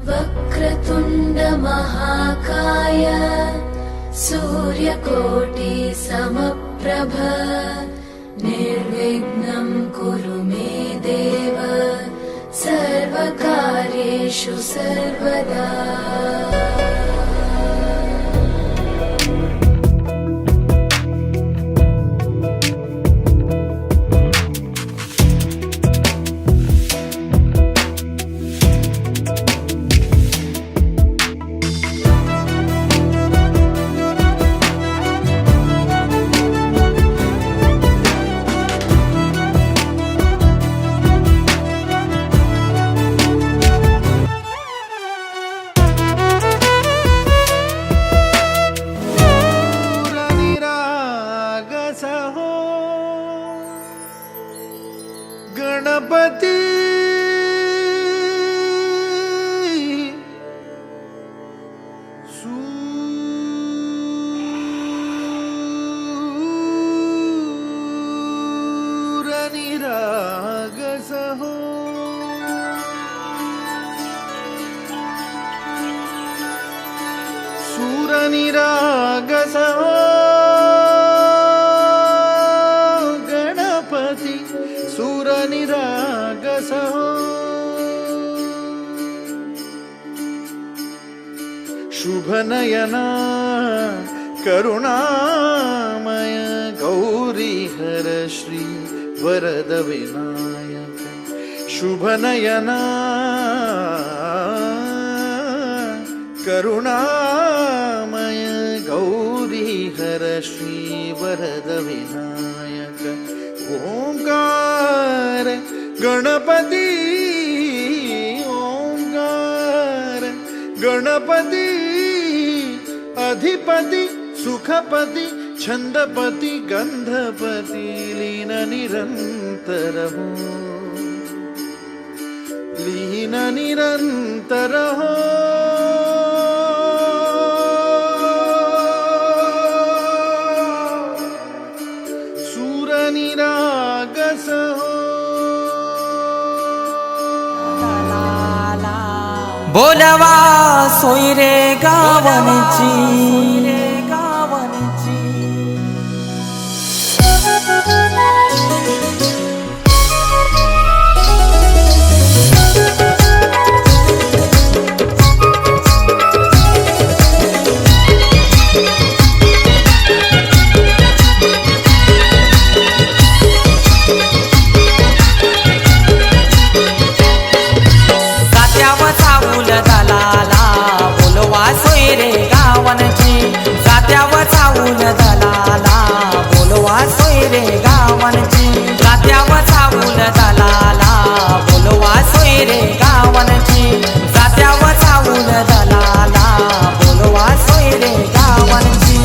वक्रतुंड महाकाय सूर्यकोटि समप्रभ निर्विघ्नं कुरु मे देव सर्वकार्येषु सर्वदा। गणपती सूरनिरागसहो सूरनिरागसहो गणपती सूरनिरागसहो शुभनयना करुणामय गौरीहर श्री वरद विनायक शुभनयना करुणामय गौरीहर श्री वरद विनायक ओंकार गणपती ओंकार गणपती अधिपति सुखपति छंदपति गंधपति लीन निरंतर हो लीन निरंतर हो सूरनिरागस हो बोलवा सोयरे गावनची जात्यावर चावून दलाला बोलवा सोयरे गावनची जात्यावर चावून दलाला बोलवा सोयरे गावनची जात्यावर चावून दलाला बोलवा सोयरे गावनची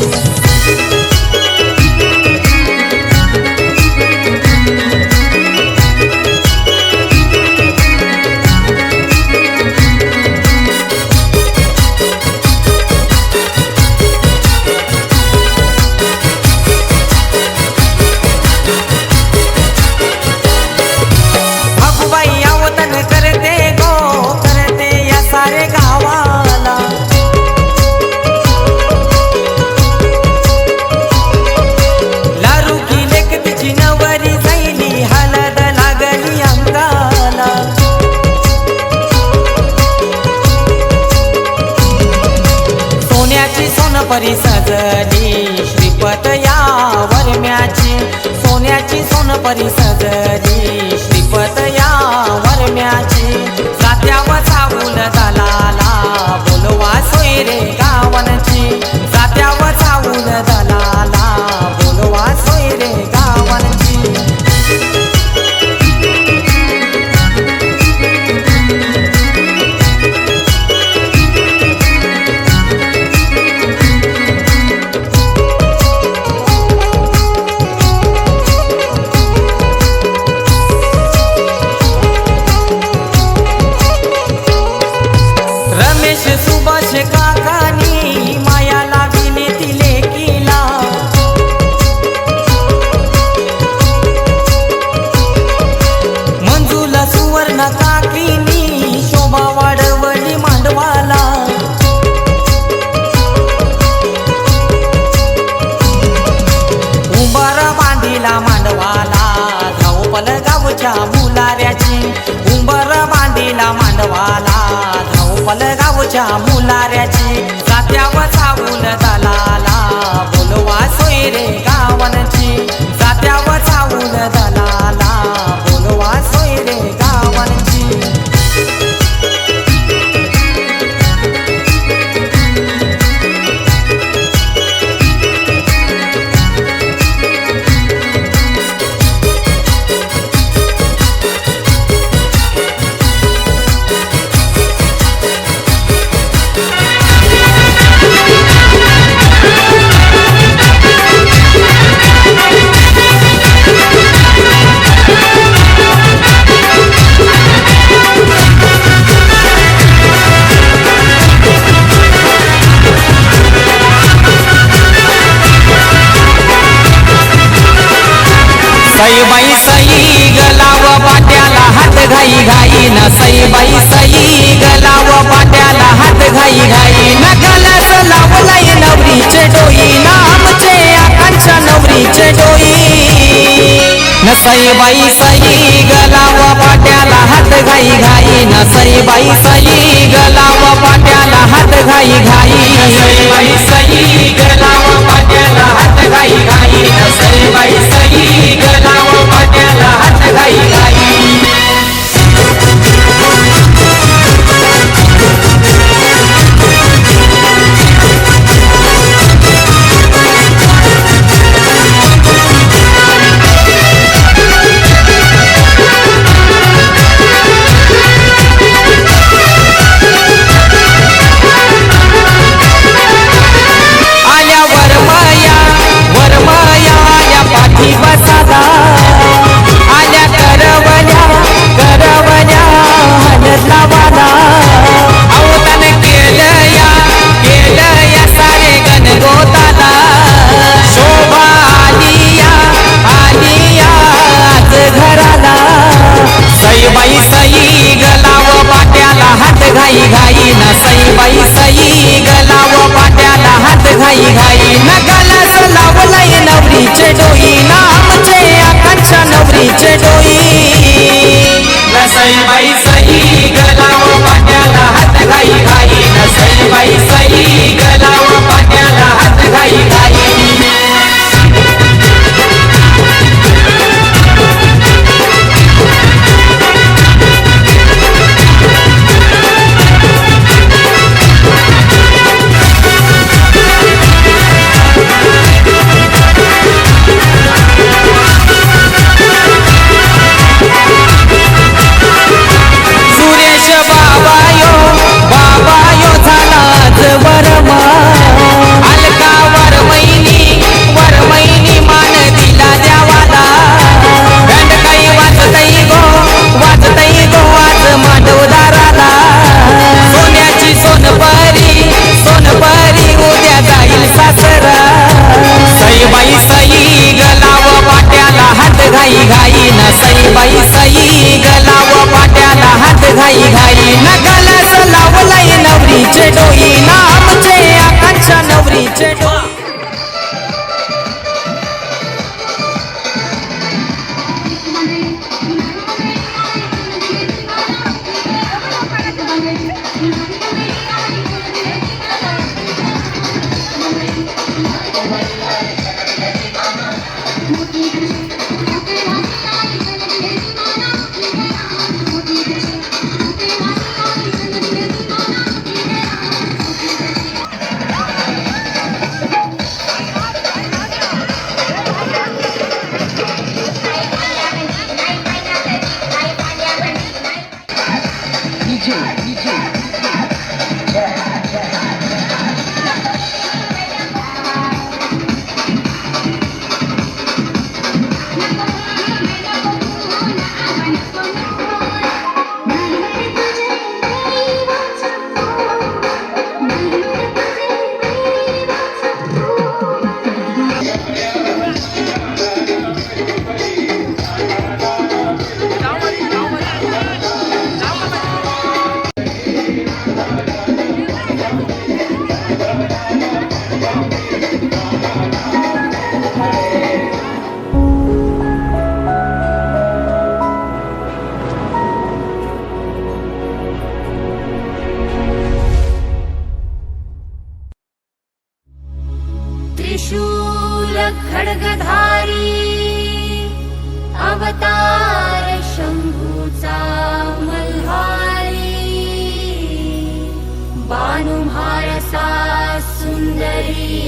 परी सजली श्रीपत या वरम्याची सोन्याची सोनपरी सजली श्रीपत या वरम्याची जात्यावर चावून दलाला बोलवा सोयरे गावनची जात्यावर चावून दलाला बोलवा सोयरे गावनची सुभाष काकानी माया लाविले तिले केला मंजूला सुवर्ण काकीनी शोभा वाढवली मांडव पलगावच्या मुलाऱ्याची जात्यावर चावून दलाला बोलवा सोय रे गावांची जात्यावर चावून दलाला बोलवा सोय रे गावांची सईबाई सई गलाव पाट्याला हात घाई घाई न सईबाई सई गलाव पाट्याला हात घाई घाई न कलस लावलाय नवरीचे डोई न आमचे आकांक्षा नवरीचे डोई न सईबाई सई गलाव पाट्याला हात घाई घाई न सईबाई सई गलाव पाट्याला हात घाई घाई सईबाई सई गलाव पाट्याला हात घाई घाई न सईबाई सई गलाव पाट्याला हात घाई घाई अवतार शंभूचा मल्हारी बानुभारसा सुंदरी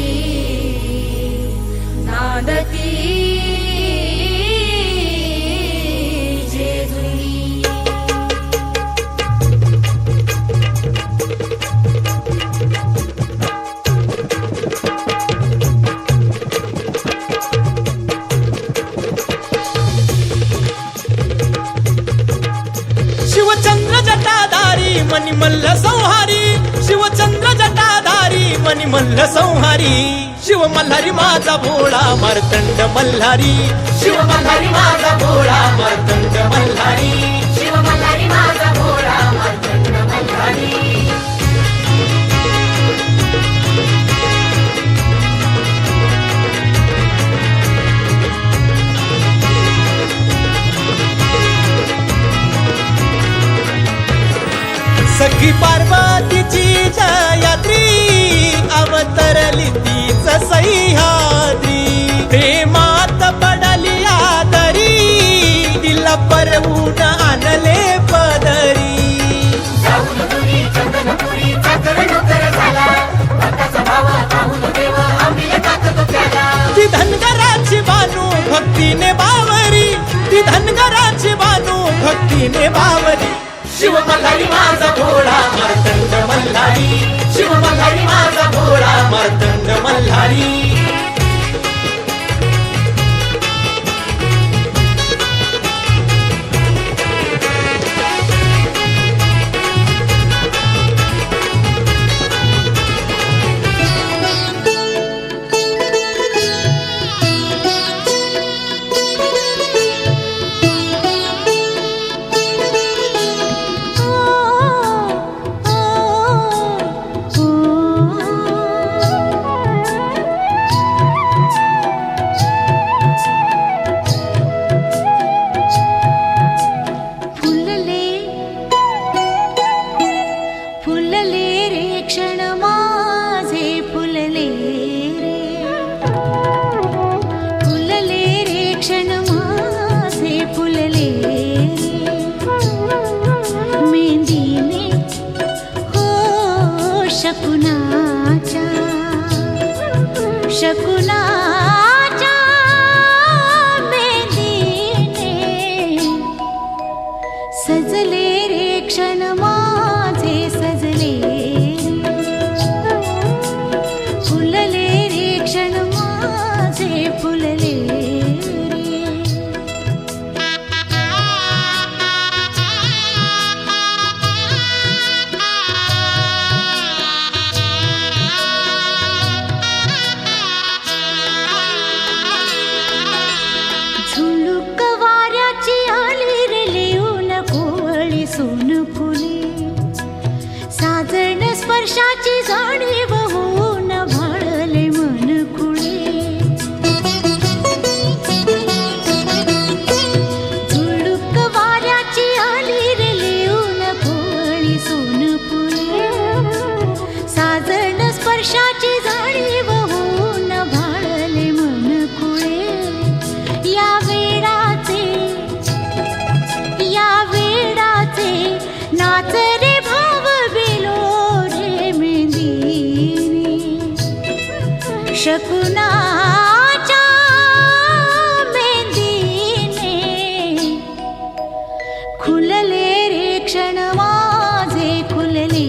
नादती जेजुरी शिवचंद्र जटाधारी मणिमल्ल संहारी शिवचंद्र जटाधारी मणिमल्ल संहारी शिव मल्हारी माझा भोळा मार्तंड मल्हारी शिव मल्हारी माझा भोळा मार्तंड मल्हारी शिव मल्हारी माझा भोळा मार्तंड मल्हारी सखी पार्वतीची जयात्री अवतरली तीच सह्याद्री प्रेमात पडली आदरी तिला परवून आणले पदरी जाऊनपुरी चंदनपुरी चाकर नोकर झाला भक्ताचा भावा पाहून देवा आंबिले टाकतो त्याला ती धनगराची बानू भक्तीने बावरी ती धनगराची बानू भक्तीने बावरी शिव मल्हारी माझा भोळा मार्तंड मल्हारी शिव मल्हारी माझा भोळा मार्तंड मल्हारी शकुनाच्या मेंदीने सजले रे क्षण माझे सजले फुलले रे क्षण माझे फुलले झुळूक वाऱ्याची आली रे लिहून कोवळी सोन फुले साजण स्पर्शाची जाणीव होऊन भाळले मन खुळे झुळूक वाऱ्याची आली रे लिहून कोवळी सोन फुले साजण स्पर्शाची जाणीव होऊन भाळले मन खुळे या वेडाचे नाच रे भाव बिलो रे मेंदीने शकुनाच्या मेंदीने खुलले रे क्षण माझे खुलले रे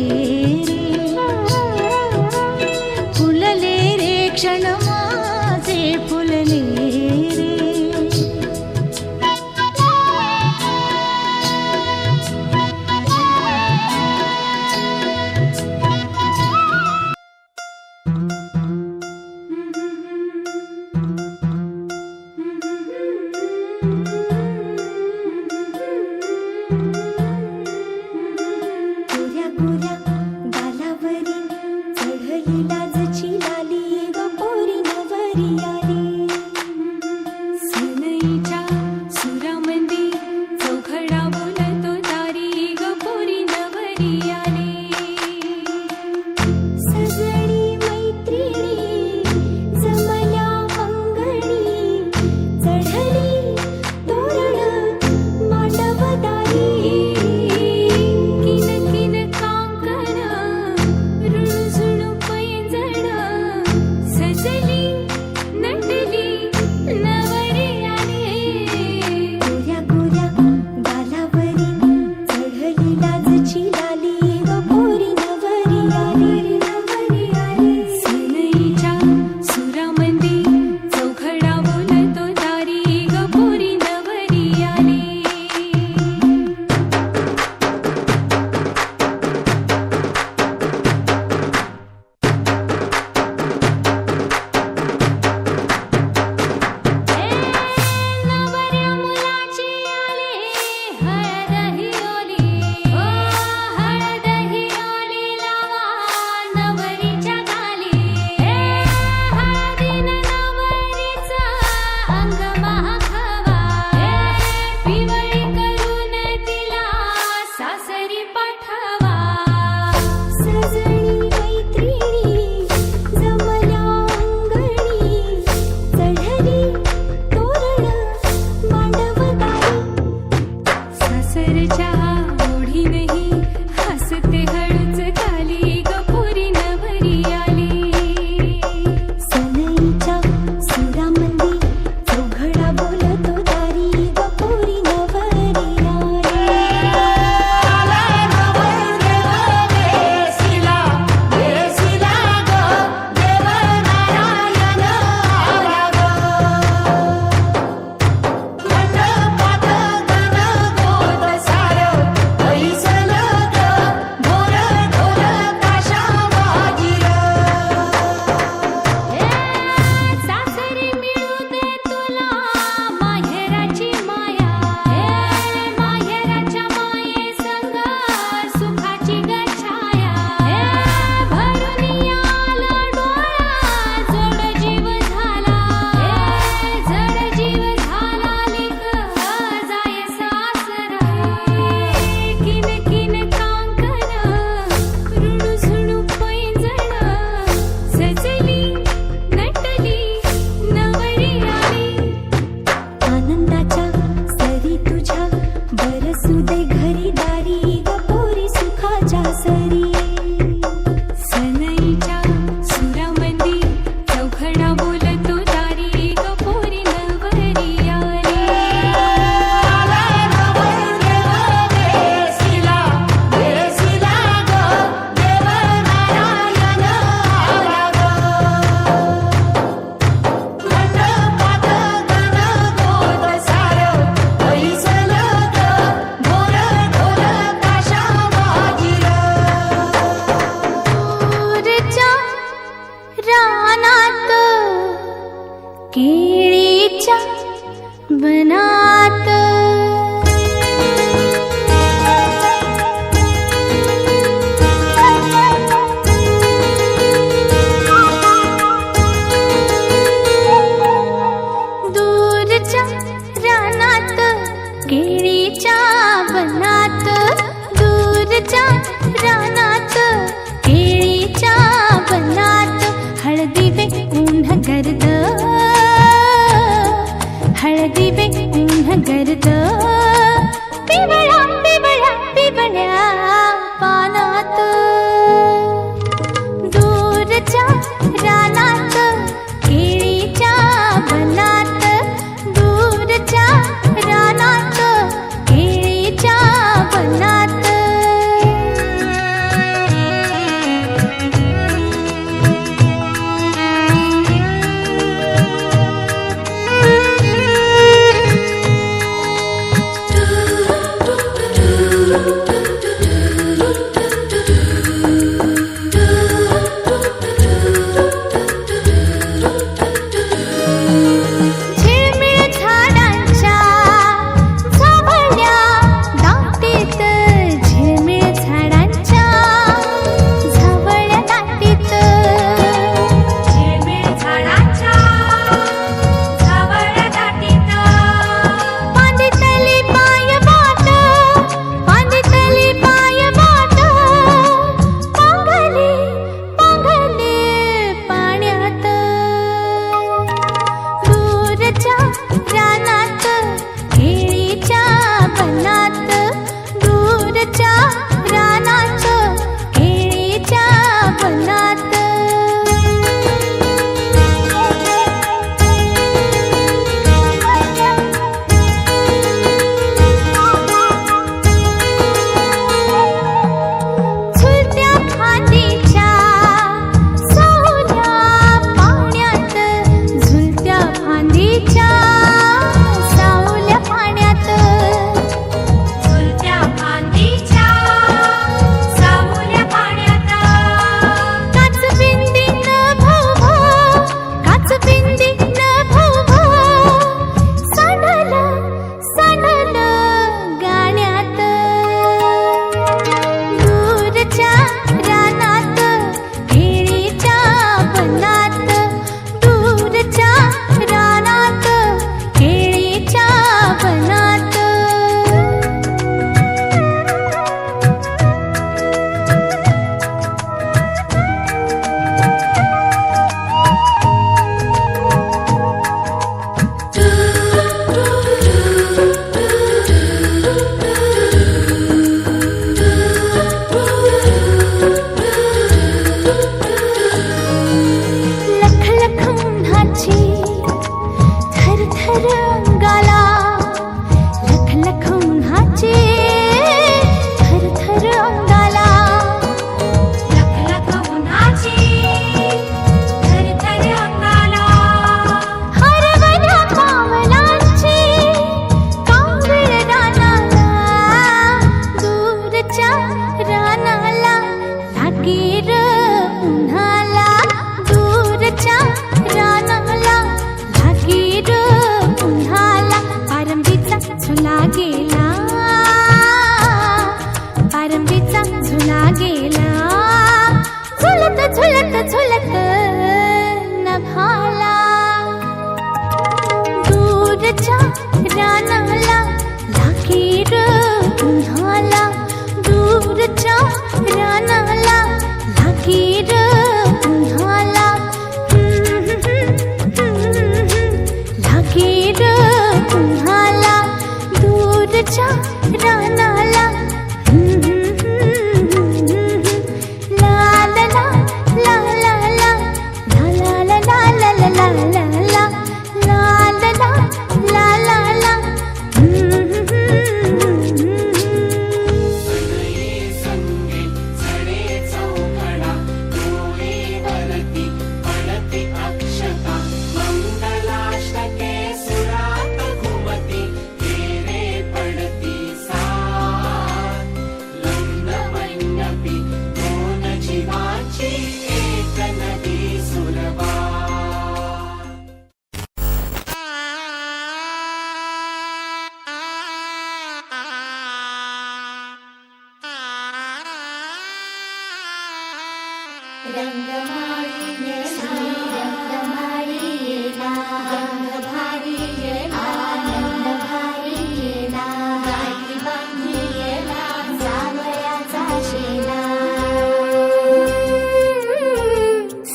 रंगमाळी येला रंगमाळी येला रंग भारी येला आनंद भारी येला गाठी बांधी येला जावयाचा शेला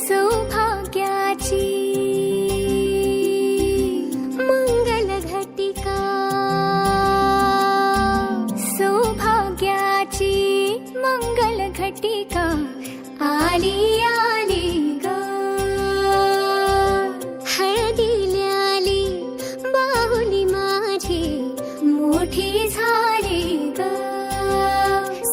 सौभाग्याची मंगल घटिका सौभाग्याची मंगल घटिका आली आली ग हळदीला आली बाहुली माझी मोठी झाली ग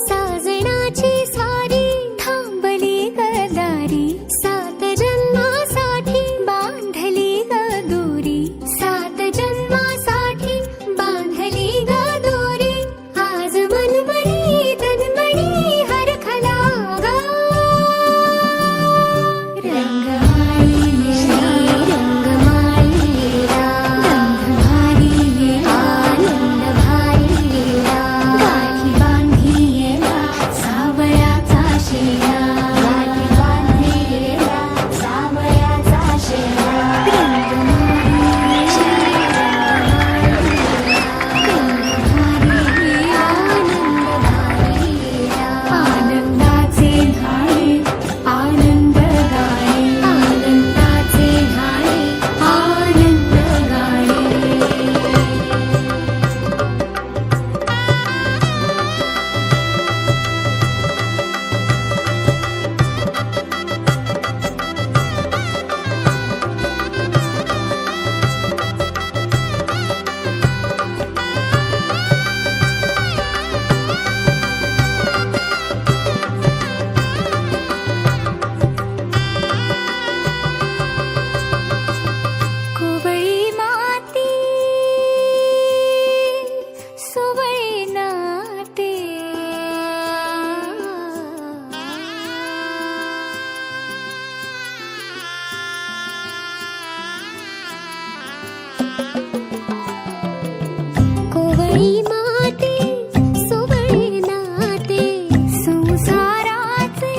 साजणाची स्वारी थांबली गदारी सात जन्मासाठी बांधली ग दोरी सात जन्मासाठी बांधली ग दोरी आज मनमणी तन्मणी हरखला ग रंगमाळी रंगमाळीला रंग भारी येला आनंद भारी येला गाठी बांधी येला सावयाचा शेला गाठी बांधी येला सावयाचा शेला आनंदाचे घाणे आनंद गाणे आनंदाचे घाणे आनंद गाणे कोवळी माती सुवळी नाते कोवळी माती सुवळी नाते संसाराचे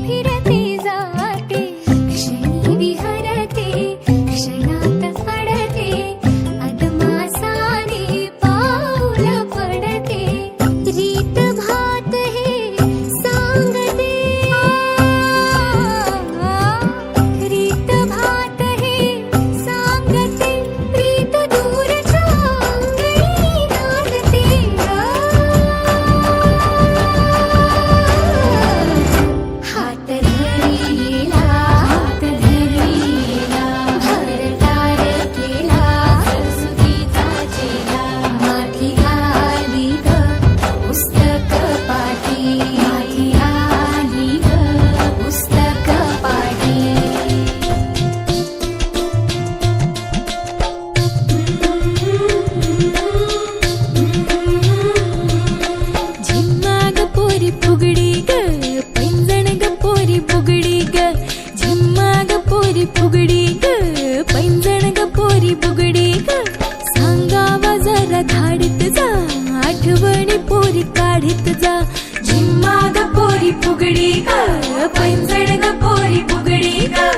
फिरते जाते क्षणी विहरते क्षणात अडते अदमासाने पाऊल पडते रीत भात हे सांगते रीत भात हे सांगते रीत दूरच्या अंगणी नांदते हात धरीला भरतार केला सरस्वतीचा चेला माथी आली ग पुस्तक पाठी माथी आली ग पुस्तक पाठी झिम्मा ग पोरी फुगडी ग पैंजण ग पोरी बुगडी ग झिम्मा ग पोरी फुगडी ग पैंजण ग पोरी बुगडी ग सांगावा जरा धाडीत जा आठवणी पोरी काढीत जा झिम्मा ग पोरी फुगडी ग पैंजण ग पोरी बुगडी ग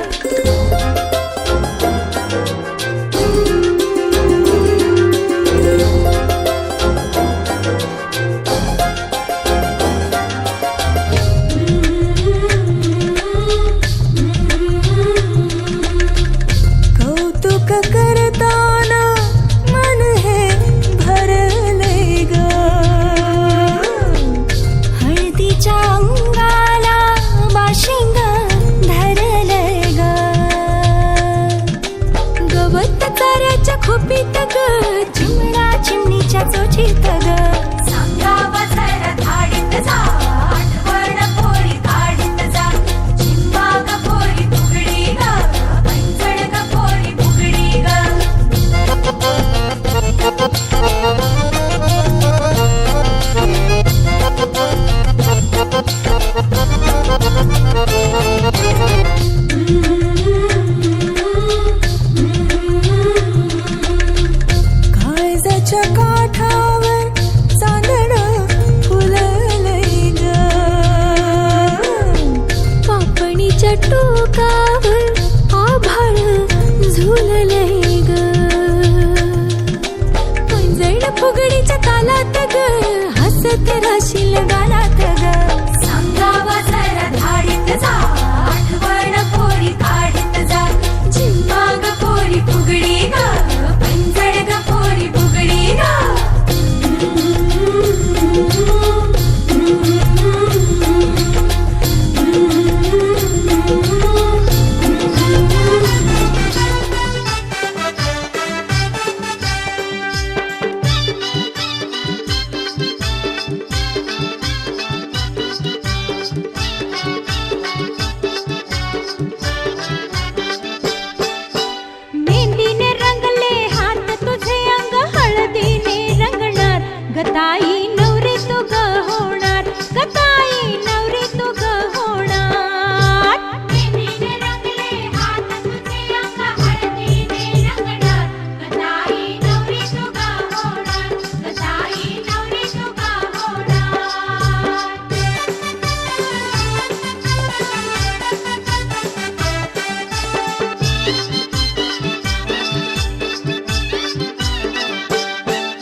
कौतुक करताना मन हे भरले ग हळदीच्या अंगाला बाशिंग टोकावर आभाळ झुललंय ग पैंजण फुगडीच्या तालात ग हसत राशील गालात ग सांगावा जरा धाडीत जा आठवण पोरी काढीत जा झिम्मा ग पोरी फुगडी ग पैंजण ग पोरी फुगडी ग मेहंदीने रंगले हात तुझे अंग हळदीने रंगणार गताई नवरी तू ग होणार गताई नवरी तू ग होणार मेहंदीने रंगले हात तुझे अंग हळदीने रंगणार गताई नवरी तू ग होणार गताई नवरी तू ग होणार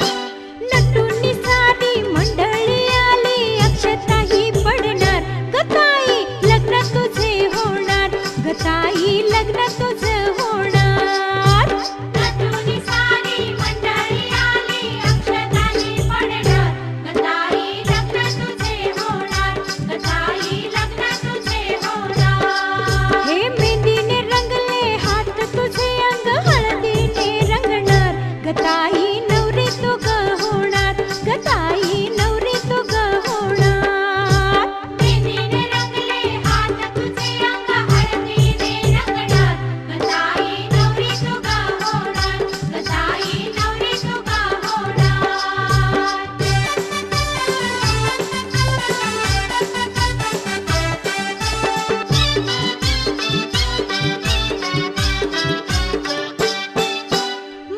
नटुनी सारी मंडळी आली अक्षताही पडणार गताई लग्न तुझे होणार गताई लग्न तुझे होणार नटुनी सारी मंडळी आली अक्षताही पडणार गताई लग्न तुझे होणार गताई लग्न तुझे होणार हे मेहंदीने रंगले हात तुझे अंग हळदीने रंगणार गताई नवरी तू ग होणार गताई नवरी तू ग होणार मेहंदीने रंगले हात तुझे अंग हळदीने रंगणार गताई नवरी तू ग होणार गताई नवरी तू ग होणार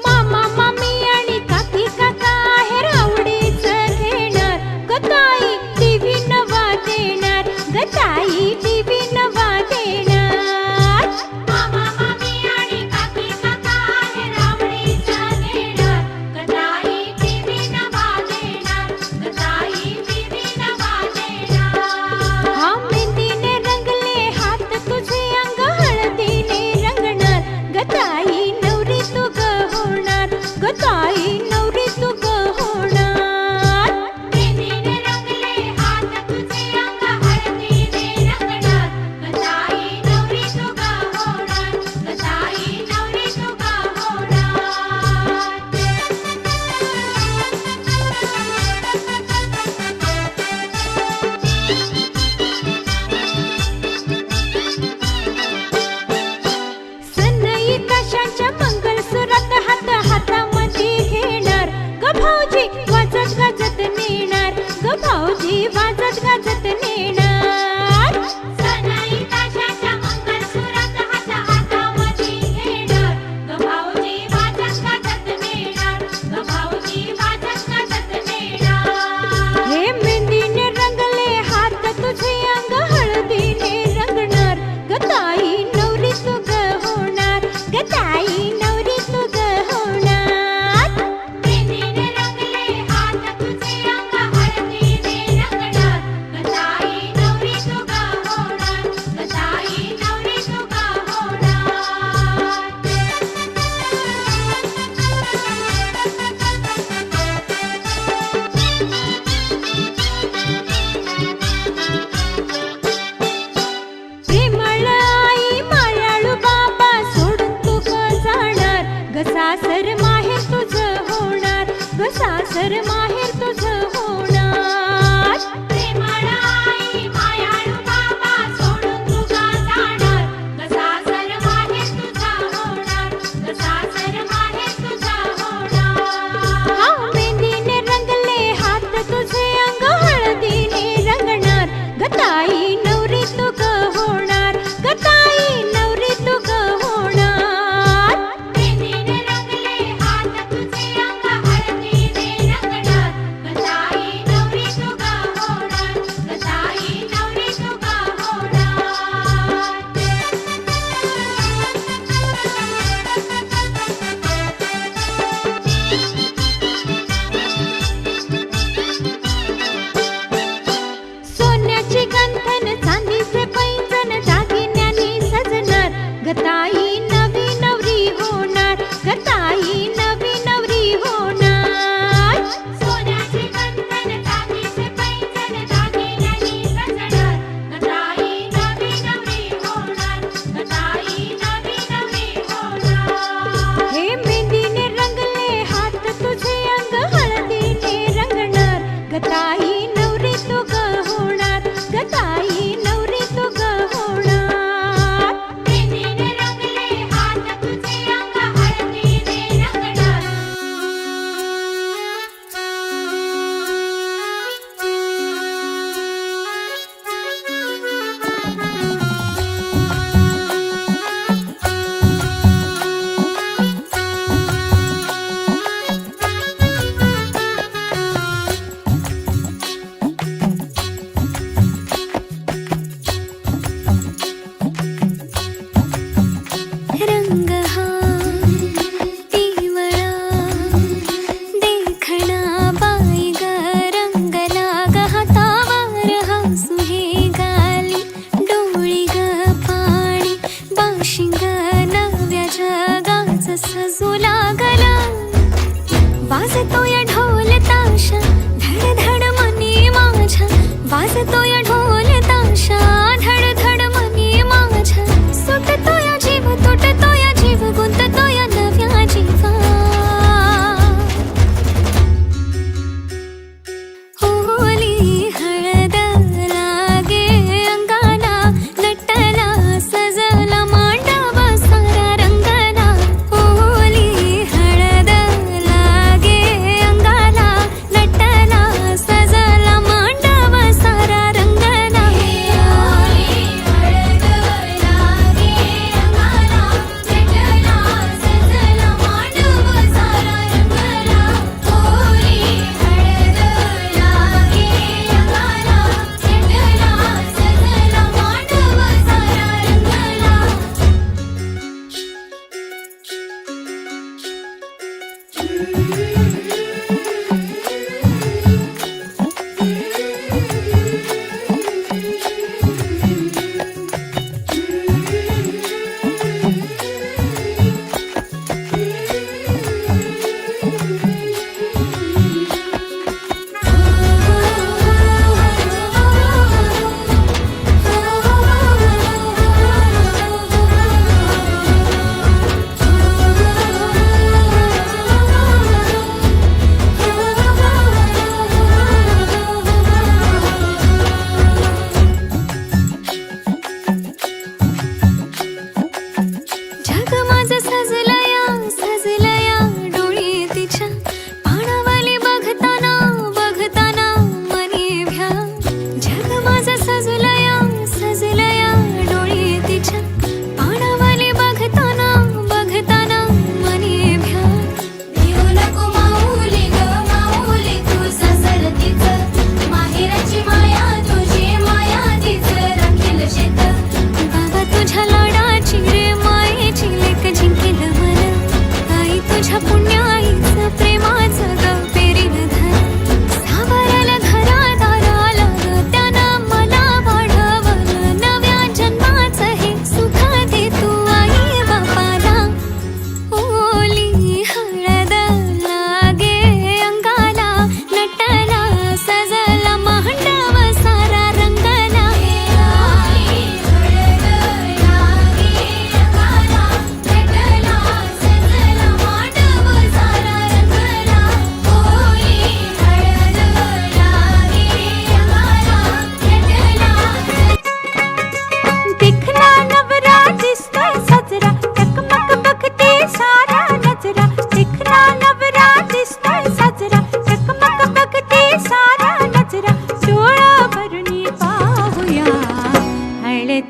मामा मामी आणि काकी काका आहेर आवडीचं घेणार गताई टीव्ही नवा देणार गताई टीव्ही नवा देणार मामा मामी आणि काकी काका आहेर आवडीचं घेणार गताई टीव्ही नवा देणार गताई टीव्ही नवा देणार हा मेहंदीने रंगले हात तुझे अंग हळदीने रंगणार गताई नवरी तू ग होणार गताई नवरी तू ग होणार मेहंदीने रंगले हात तुझे अंग हळदीने रंगणार गताई नवरी तू ग होणार गताई नवरी तू ग होणार सनई कशाच्या मंगलसुरात हात हातामध्ये घेणार ग भाऊजी वाजत गाजत नेणार ग भाऊजी वाजत गाजत नेणार सनई कशाच्या मंगलसुरात हात हातामध्ये घेणार ग भाऊजी वाजत गाजत नेणार ग भाऊजी वाजत गाजत नेणार हे मेहंदीने रंगले हात तुझे अंग हळदीने रंगणार गताई नवरी तू ग होणार गताई नवरी तू ग होणार मेहंदीने रंगले हात तुझे अंग हळदीने रंगणार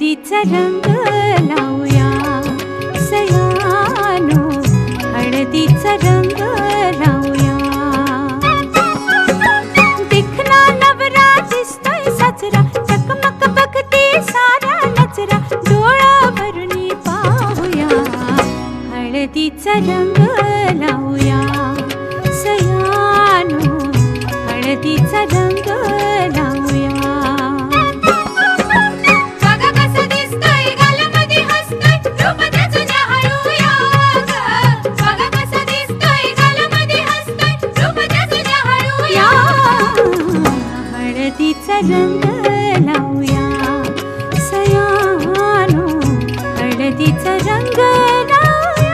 हळदीचा रंग लावूया सयानो, हळदीचा रंग लावूया. दिखना नवरा दिसतोय साजरा, चकमक बघते सारा नजरा, डोळा भरुनी पाहूया हळदीचा रंग लावूया सयानो, हळदीचा रंग लावूया. बघा कसं दिसतोय गालामध्ये हसतोय, रूप त्याचं न्याहाळूया ग. बघा कसं दिसतोय गालामध्ये हसतोय, रूप त्याचं न्याहाळूया. हळदीचा रंग लावूया सयानो, हळदीचा रंग लावूया.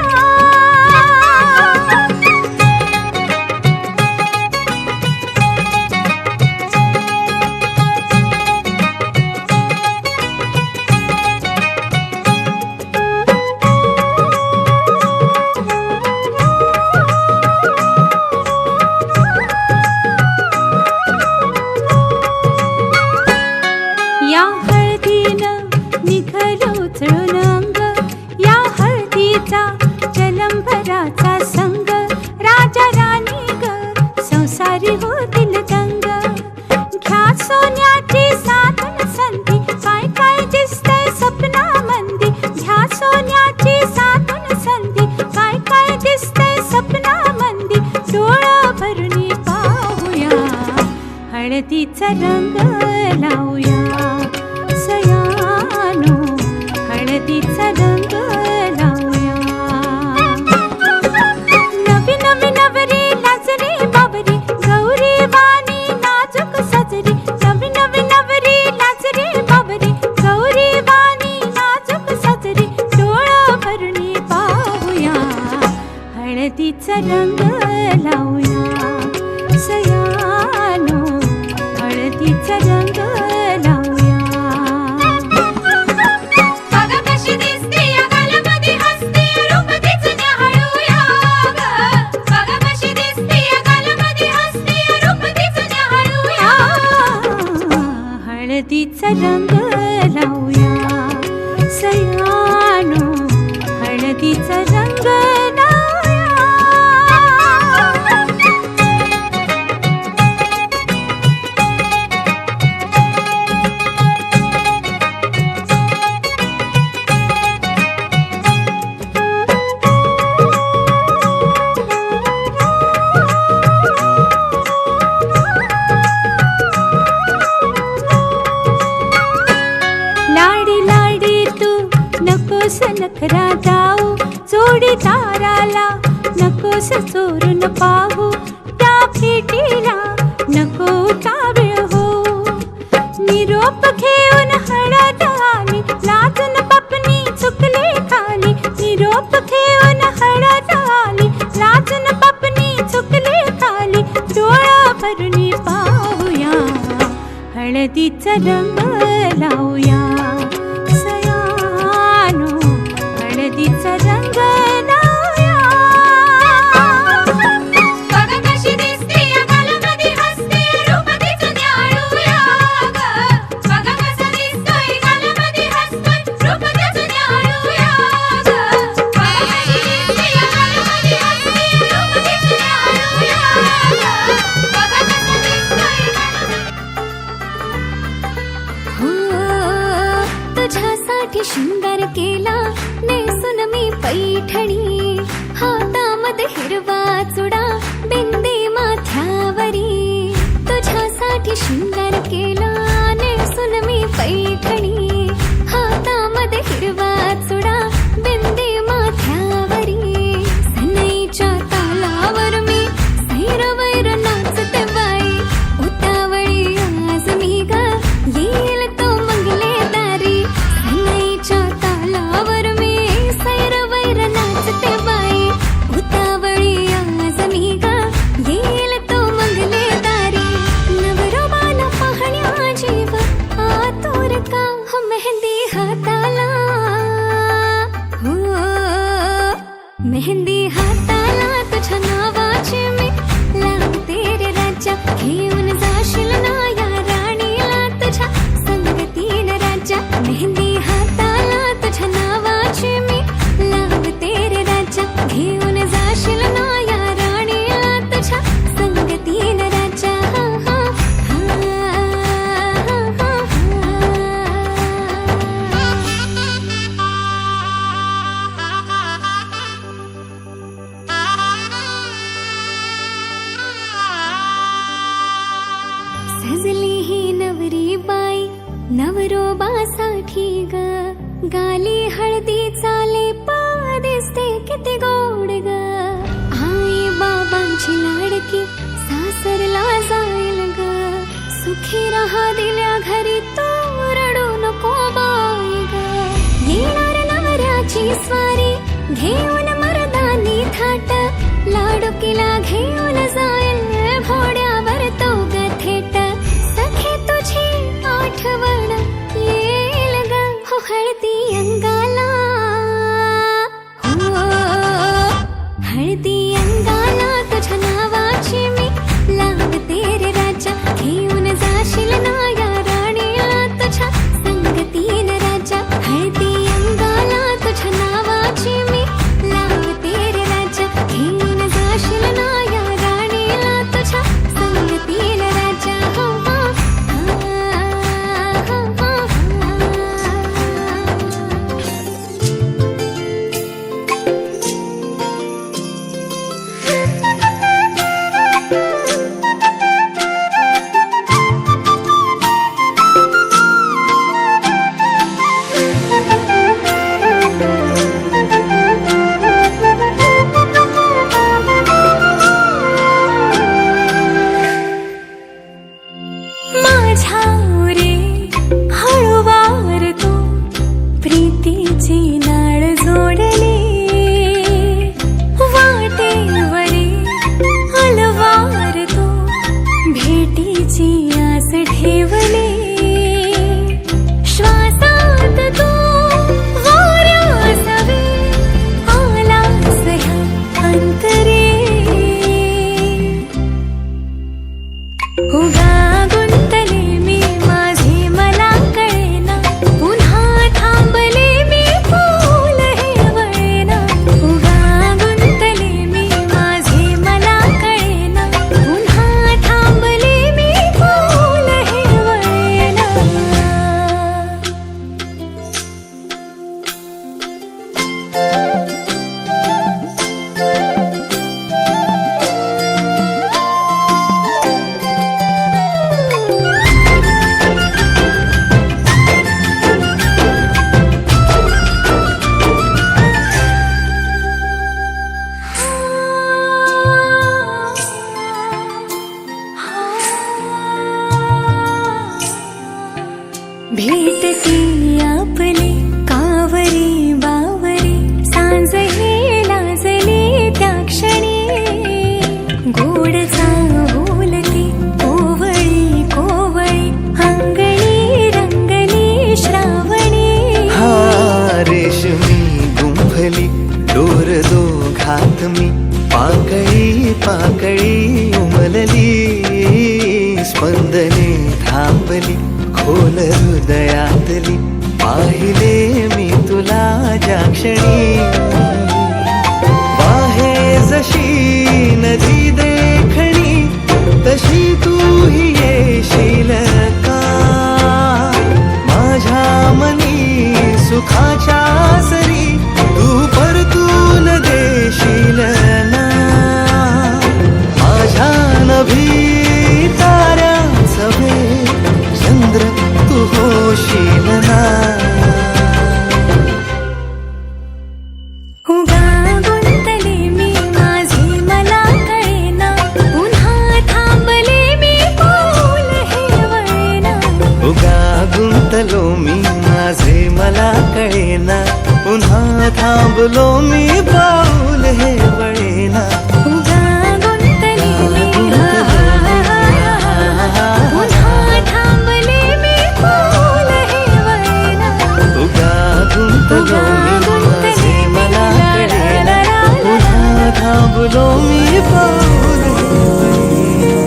या हळदीनं निघालं उचलून अंग, या हळदीचा जलंभराचा संग, राजा राणी ग संसारी होतील दंग. घ्या सोन्याची साधन संधी, काय काय दिसतंय सपनामंदी. घ्या सोन्याची साधन संधी, काय काय दिसतंय सपनामंदी, डोळा भरुनी पाहूया हळदीचा रंग लावूया सयानो, हळदीचा रंग लावूया. नवी नवी नवरी लाजरी बावरी, गौरी वाणी नाजूक सजरी. नवी नवी नवरी लाजरी बावरी, गौरी वाणी नाजूक सजरी, डोळा भरुनी पाहूया हळदीचा रंग लावूया सयानो, हळदीचा रंग लावूया. बघा कशी दिसते या गालामध्ये हसते, रूप तिचं न्याहाळूया ग. बघा कशी दिसते या गालामध्ये हसते, रूप तिचं न्याहाळूया. हळदीचा रंग लावूया सयानो, हळदीचा रंग लावूया. लाडी लाडी तू नकोस नखरा जाऊ, जोडीदाराला नकोस चोरून पाहू, त्या भेटीला नको उतावीळ हो. निरोप घेऊन हळद आली, लाजून बापनी चुकले खाली. निरोप घेऊन हळद आली, लाजून बापनी चुकले खाली, डोळा भरुनी पाहूया हळदीचा रंग लावूया सयानो, हळदीचा रंग लावूया. बघा कशी दिसते या गालामध्ये हसते, रूप तिचं न्याहाळूया ग. बघा कसं दिसतोय गालामध्ये हसतोय, रूप त्याचं न्याहाळूया ग. बघा कशी दिसते या गालामध्ये हसते, रूप तिचं न्याहाळूया ग. बघा कसं दिसतोय हो, तुझ्यासाठी शृंगार केला नेसून मी पैठणी, हातामध्ये हिरवा चुडा, बिंदी माथ्यावरी. तुझ्यासाठी शृंगार केला नेसून मी पैठणी, हातामध्ये हिरवा चुडा, बिंदी माथ्यावरी. सनईच्या तालावर मी सैरवैर नाचते बाई, उतावळी आज मी ग येईल तो मंगले दारी. सनईच्या तालावर मी सैरवैर नाचते बाई, उतावळी आज मी ग येईल तो मंगले दारी. नवरोबाला पाहण्या जीव आतुर का, हो मेहंदी हाताला हो, मेहंदी हाताला तुझ्या नावाची मी लावते रे राजा. घेऊन जाशील ना या राणीला तुझ्या संगतीन राजा, मेहंदी हात लाली हळदी चाले पा दिसते किती गोड ग आई बाबांची लाडकी सासरला जाईल ग सुखी राहा दिल्या घरी तो रडू नको बाई ग येणार नवऱ्याची स्वारी घेऊन मर्दानी थाट लाडुकीला घेऊन जाईल घोड्यावर तो ग थेट सखे तुझी आठवण येईल ग हो हळदी अंगाला हो हळदी अंगाला तुझ्या नावाची मी लावते रे राजा घेऊन जाशील ना या राणीला तुझ्या संगतीन राजा हळदी अंगाला तुझ्या नावाची मी लावते रे राजा घेऊन जाशील ना या राणीला तुझ्या संगतीन राजा हो माझ्या रे हळूवार तू प्रीतीची नाळ जोडली वाटेवरी हलवार तू भेटीची आस ठेवली श्वासात तू वाऱ्यासवे आलास ह्या अंतरे उगा गुंतले मी माझे मला कळेना पुन्हा थांबले मी फूल हे वळेना उगा गुंतले मी माझे मला कळेना पुन्हा थांबले मी फूल हे वळेना भेटती आपली कावरी बावरी सांज हे लाजली त्या क्षणी गोडचा बोलती कोवळी कोवळी अंगणी रंगली श्रावणी हा रेशमी गुंफली डोर दोघात मी पाकळी पाकळी उमलली स्पंदने थांबली खोल हृदयातली पाहिले मी तुला ज्या क्षणी वाहे जशी नदी देखणी तशी तूही येशील का माझ्या मनी सुखाच्या सरी तू परतून देशील ना माझ्या नभी ताऱ्याचा वेग चंद्र तू होशील ना उगा गुंतले मी माझे मला कळेना पुन्हा थांबले मी फूल हे वळेना उगा गुंतलो मी माझे मला कळेना पुन्हा थांबलो मी पाऊल हे वळेना उगा गुंतले मी पुन्हा थांबले मी फूल हे वळेना उगा गुंतलो मी माझे मला कळेना पुन्हा थांबलो मी पाऊल हे वळेना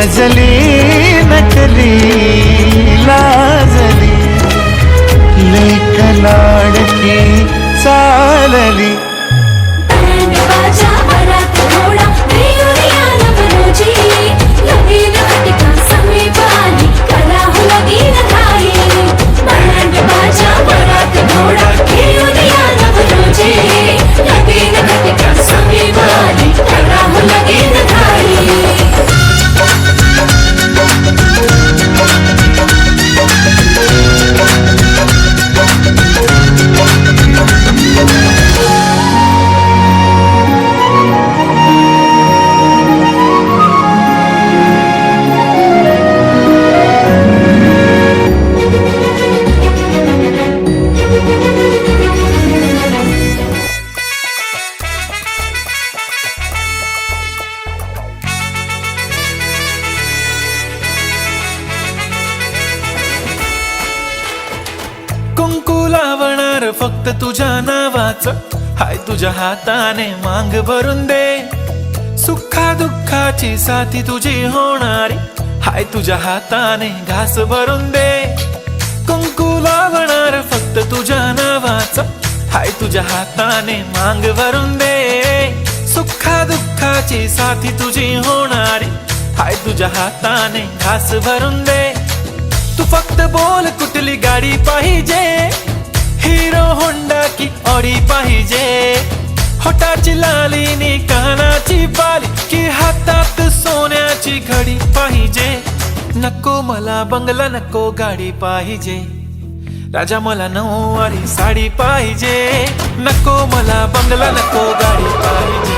गजली नकली लाजली लेक लाडकी चालली बँड बाजा वरात घोडा देऊया नवरोजी लगीन घटिका समीप आली करा हो लगीन घाई बँड बाजा वरात घोडा देऊया नवरोजी लगीन घटिका समीप आली करा हो लगीन घाई कुंकू लावणार फक्त तुझ्या नावाचं हाय तुझ्या हाताने मांग भरून दे सुखा दुःखाची साथी तुझी होणारी हाय तुझ्या हाताने घास भरून दे कुंकू लावणार फक्त तुझ्या नावाचं हाय तुझ्या हाताने मांग भरून दे सुखा दुःखाची साथी तुझी होणारी हाय तुझ्या हाताने घास भरून दे तू फक्त बोल कुठली गाडी पाहिजे हिरो होंडा की ऑडी पाहिजे होटाची लाली नी कानाची बाली की हातात सोन्याची घडी पाहिजे नको मला बंगला नको गाडी पाहिजे राजा मला नऊवारी साडी पाहिजे नको मला बंगला नको गाडी पाहिजे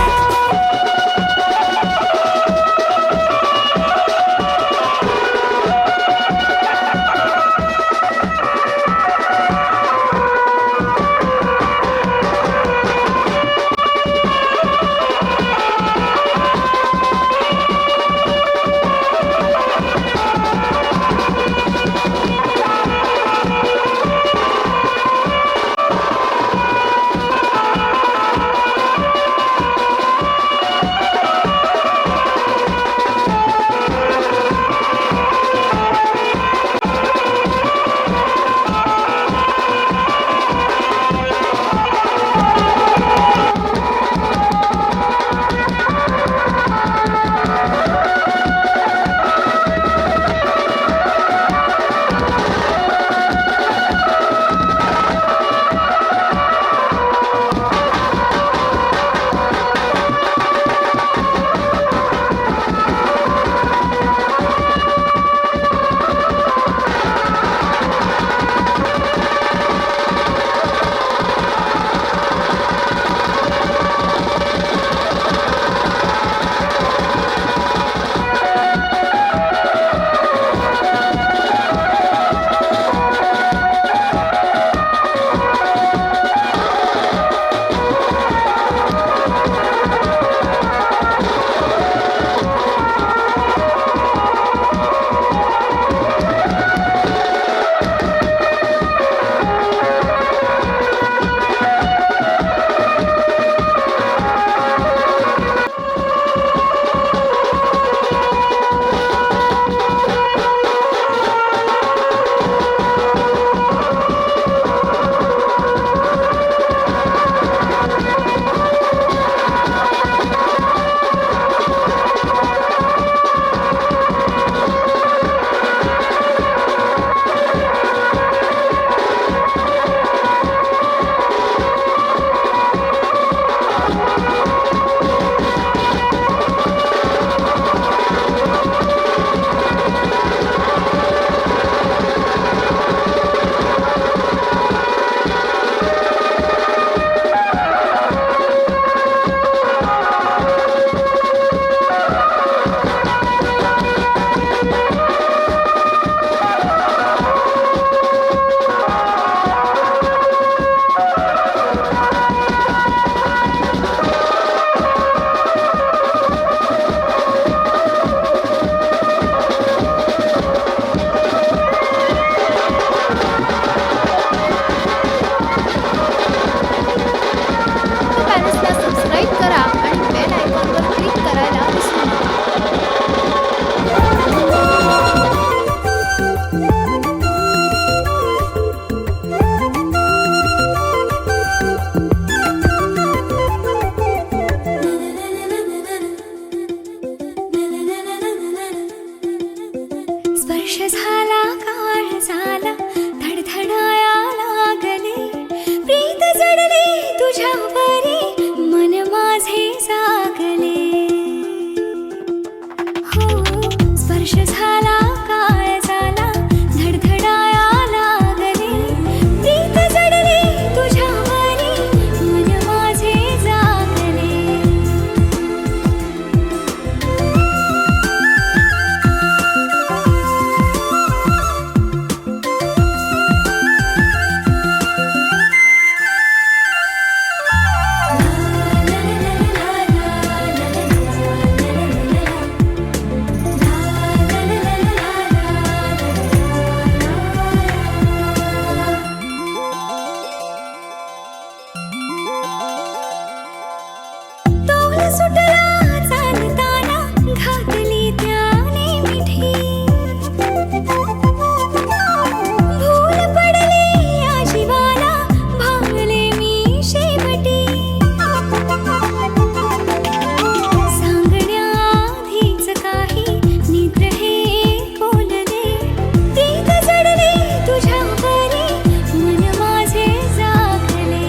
स्पर्श झाला काळ झाला धडधडाया लागले प्रीत जडले तुझ्यावरी मन माझे जागले हो स्पर्श झाला काळ झाला धडधडाया लागले प्रीत जडले तुझ्यावरी मन माझे जागले तोल सुटला चालताना घातली त्याने मिठी भूल पडली या जीवाला भांगले मी शेवटी सांगण्याआधीच काही निद्र हे कोलले प्रीत जडले तुझ्यावरी मन माझे जागले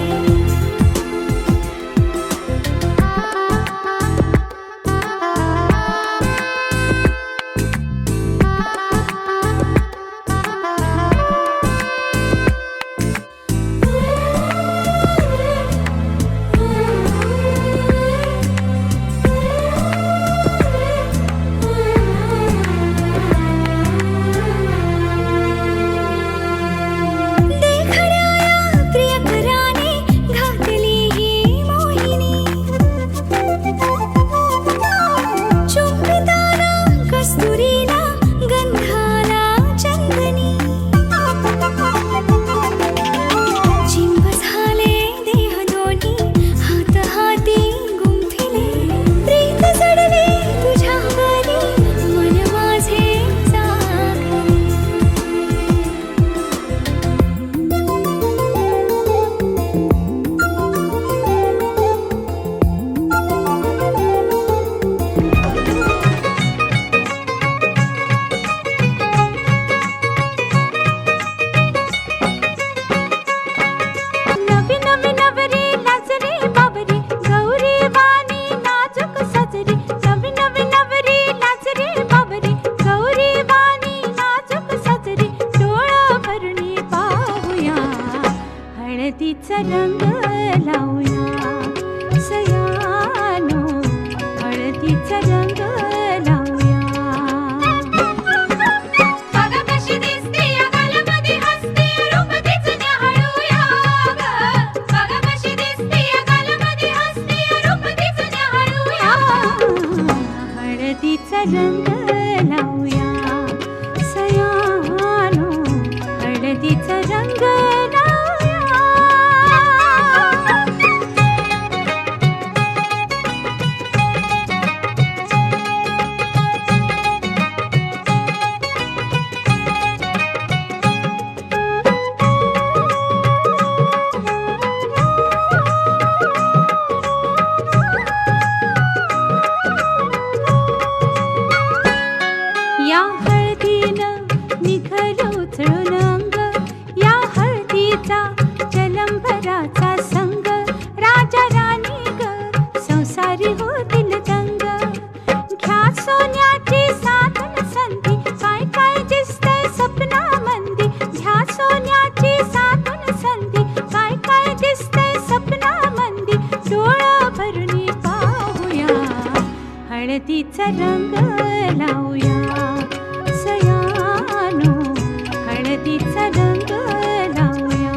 देखण्याया प्रियकराने घातली ही मोहिनी चुंबिताना कस्तुरीला गंधाला चंदनी चिंब झाले देह दोन्ही हात हाती गुंफिले प्रीत जडले तुझ्यावरी मन माझे जागले नवी नवी नवरी लाजरी बाबरी गौरी वाणी नाजूक सजरी नवी नवी नवरी लाजरी बाबरी गौरी वाणी नाजूक सजरी डोळं भरणी पाहूया हळदीचा रंग लावूया सयानो हळदीचा रंग लावूया बघ कशी दिसते या गालामध्ये हसते रूप तिचं न्याहाळूया ग बघ कशी दिसते या गालामध्ये हसते रूप तिचं न्याहाळूया हळदीचा रंग लावूया सयानो हळदीचा रंग लावूया या हळदीनं निघलो उचळून अंग या हळदीचा चलंबराचा संग राजा राणी ग संसारी होतील दंग घ्या सोन्याची साधन संधी काय काय दिसतंय सपनामंदी घ्या सोन्याची साधन संधी काय काय दिसतंय सपनामंदी डोळं भरणी पाहूया हळदीचा रंग लावूया सयानो हळदीचा रंग लावूया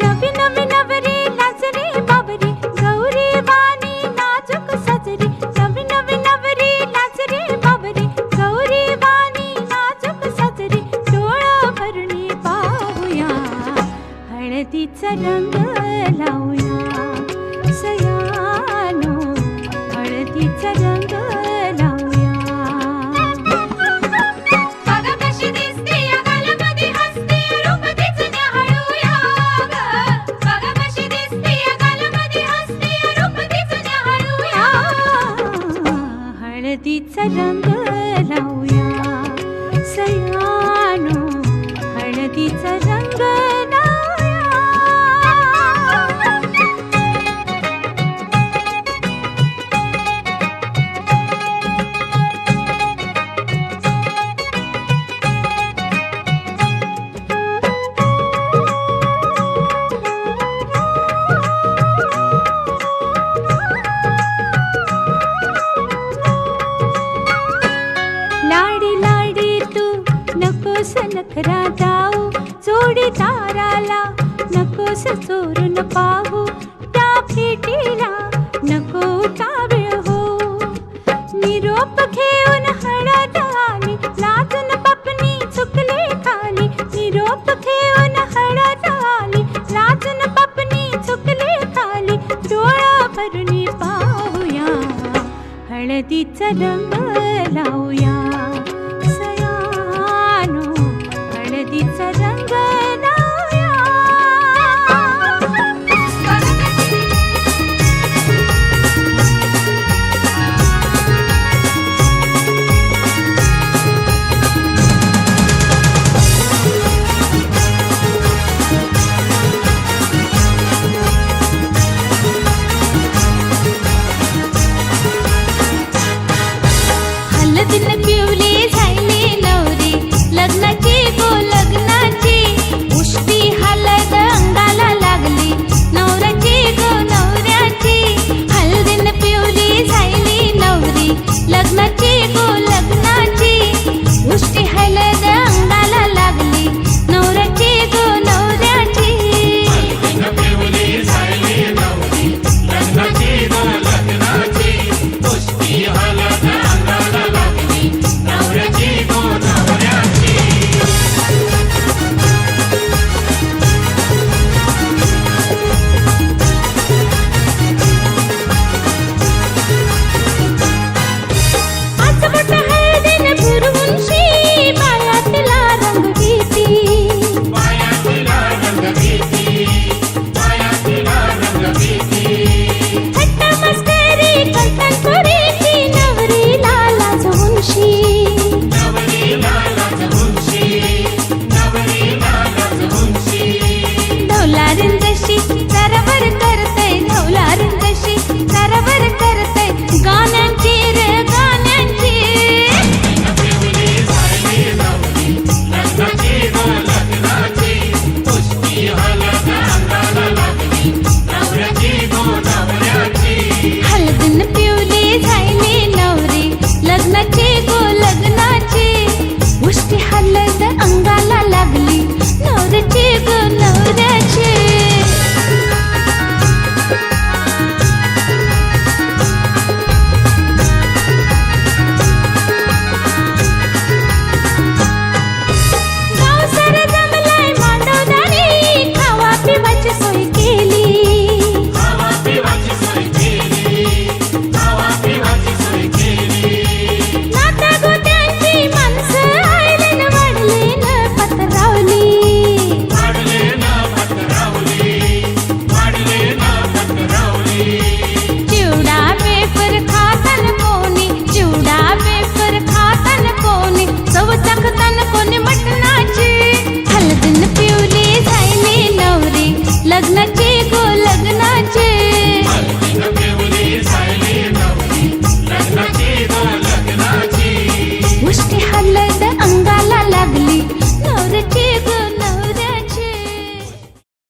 नवी नवी नवरी लाजरी बाबरी गौरी वाणी नाजूक सजरी नवी नवी नवरी लाजरी बाबरी गौरी वाणी नाजूक सजरी डोळं भरणी पाहूया हळदीचा रंग लावूया सयानो हळदीचा रंग हळदीचा रंग लावूया सयानो, हळदीचा रंग लावूया. लाडी लाडी तू नकोस नखरा जाऊ, जोडीदाराला नकोस चोरून पाहू, त्या भेटीला नको उतावीळ हो. निरोप घेऊन हळद आली, लाजून बापनी चुकले खाली. निरोप घेऊन हळद आली, लाजून बापनी चुकले खाली. डोळा भरून पाहूया, हळदीचा रंग लावूया सयानो, हळदीचा रंग लावूया. हळदीनं पिवली झायली नवरी, लग्नाची गो लग्नाची. उष्टी हळद अंगाला लागली, नवऱ्याची गो नवऱ्याची. हळदीनं पिवली झायली नवरी, लग्नाची गो लग्नाची. उष्टी हळद अंगाला लागली, नवऱ्याची गो नवऱ्याची. आजबट हळदीनं भुरभुंशी, पायातला रंग घेती. थट्टा मस्करी करतात पोरीची, नवरीला लाजवूनशी. ढोलारिंदशी तरवर करतय, ढोलारिंदशी तरवर करतय. गाण्यांची रे गाण्यांची. हळदीनं पिवली झायली नवरी, लग्नाची गो लग्नाची. उष्टी हळद अंगाला लागली, नवऱ्याची गो